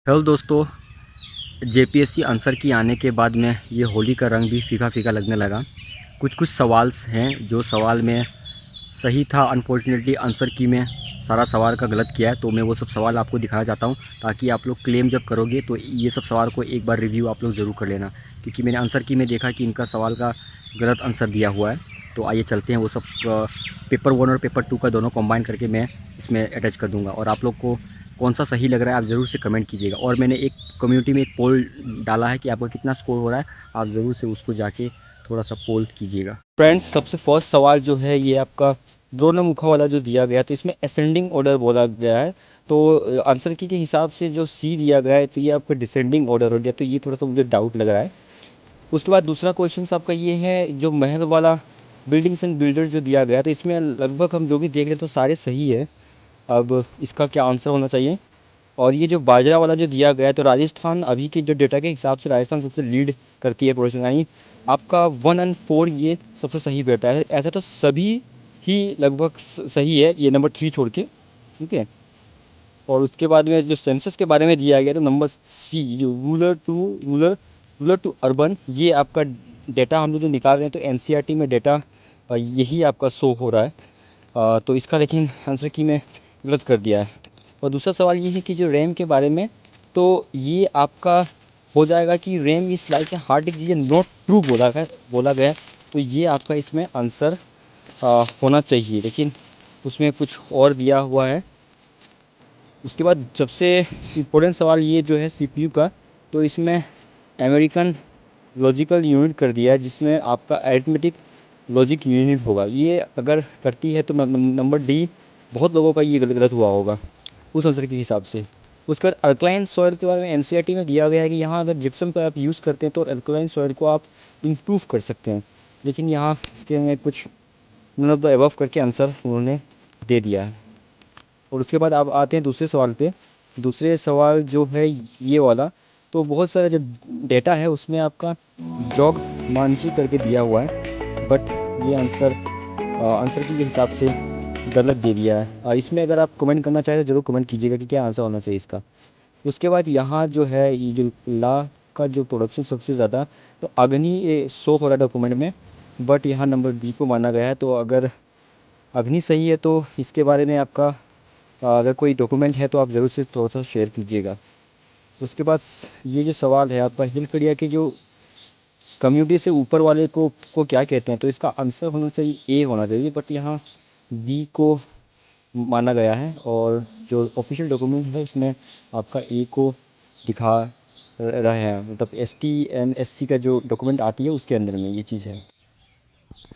Hello दोस्तों। JPSC answer की आने के बाद में ये होली का रंग भी फीका फीका लगने लगा। कुछ कुछ सवाल हैं जो सवाल में सही था, अनफॉर्चुनेटली आंसर की में सारा सवाल का गलत किया है। तो मैं वो सब सवाल आपको दिखाना चाहता हूँ ताकि आप लोग क्लेम जब करोगे तो ये सब सवाल को एक बार रिव्यू आप लोग ज़रूर कर लेना, क्योंकि मैंने आंसर की में देखा कि इनका सवाल का गलत आंसर दिया हुआ है। तो आइए चलते हैं, वो सब पेपर 1 और पेपर 2 का दोनों कंबाइन करके मैं इसमें अटैच कर दूँगा और आप लोग को कौन सा सही लग रहा है आप ज़रूर से कमेंट कीजिएगा। और मैंने एक कम्युनिटी में एक पोल डाला है कि आपका कितना स्कोर हो रहा है, आप ज़रूर से उसको जाके थोड़ा सा पोल कीजिएगा। फ्रेंड्स, सबसे फर्स्ट सवाल जो है ये आपका द्रोणमुखा वाला जो दिया गया, तो इसमें असेंडिंग ऑर्डर बोला गया है। तो आंसर की के हिसाब से जो सी दिया गया है तो ये आपका डिसेंडिंग ऑर्डर हो गया, तो ये थोड़ा सा मुझे डाउट लग रहा है। उसके बाद दूसरा क्वेश्चन आपका ये है जो महल वाला बिल्डिंग्स एंड बिल्डर जो दिया गया, तो इसमें लगभग हम जो भी देख रहे हैं तो सारे सही है। अब इसका क्या आंसर होना चाहिए। और ये जो बाजरा वाला जो दिया गया है, तो राजस्थान अभी के जो डेटा के हिसाब से राजस्थान सबसे लीड करती है प्रोडक्शन, यानी आपका 1 और 4 ये सबसे सही बैठा है। ऐसा तो सभी ही लगभग सही है, ये नंबर 3 छोड़ के, ठीक है। और उसके बाद में जो सेंसस के बारे में दिया गया, तो नंबर सी जो रूरल टू अर्बन, ये आपका डेटा हम लोग जो निकाल रहे हैं तो एनसीईआरटी में डेटा यही आपका शो हो रहा है। तो इसका लेकिन आंसर की में गलत कर दिया है। और दूसरा सवाल ये है कि जो रैम के बारे में, तो ये आपका हो जाएगा कि RAM is like a hard disk, ये नॉट ट्रू बोला गया है। तो ये आपका इसमें आंसर होना चाहिए, लेकिन उसमें कुछ और दिया हुआ है। उसके बाद सबसे इम्पोर्टेंट सवाल ये जो है सीपीयू का, तो इसमें अमेरिकन लॉजिकल यूनिट कर दिया है, जिसमें आपका अरिथमेटिक लॉजिक यूनिट होगा। ये अगर करती है तो नंबर डी, बहुत लोगों का ये गलत हुआ होगा उस आंसर के हिसाब से। उसके बाद अल्कलाइन सॉइल के बारे में एनसीईआरटी में दिया गया है कि यहाँ अगर जिप्सम का आप यूज़ करते हैं तो अल्कलाइन सॉइल को आप इम्प्रूव कर सकते हैं, लेकिन यहाँ इसके में कुछ नन ऑफ द अबव करके आंसर उन्होंने दे दिया है। और उसके बाद आप आते हैं दूसरे सवाल पे। दूसरे सवाल जो है ये वाला, तो बहुत सारा जो डेटा है उसमें आपका जॉग मानसी करके दिया हुआ है, बट ये आंसर के हिसाब से गलत दे दिया है। इसमें अगर आप कमेंट करना चाहें तो ज़रूर कमेंट कीजिएगा कि क्या आंसर होना चाहिए इसका। उसके बाद यहाँ जो है ये जो ला का जो प्रोडक्शन सबसे ज़्यादा, तो अग्नि शो हो रहा है डॉक्यूमेंट में, बट यहाँ नंबर बी को माना गया है। तो अगर अग्नि सही है तो इसके बारे में आपका अगर कोई डॉक्यूमेंट है तो आप ज़रूर से थोड़ा सा शेयर कीजिएगा। उसके बाद ये जो सवाल है आपका हिल कड़िया के जो कम्युनिटी से ऊपर वाले को क्या कहते हैं, तो इसका आंसर होना चाहिए ए होना चाहिए, बट यहाँ बी को माना गया है। और जो ऑफिशियल डॉक्यूमेंट है इसमें आपका ए को दिखा रहे हैं, मतलब ST and SC का जो डॉक्यूमेंट आती है उसके अंदर में ये चीज़ है।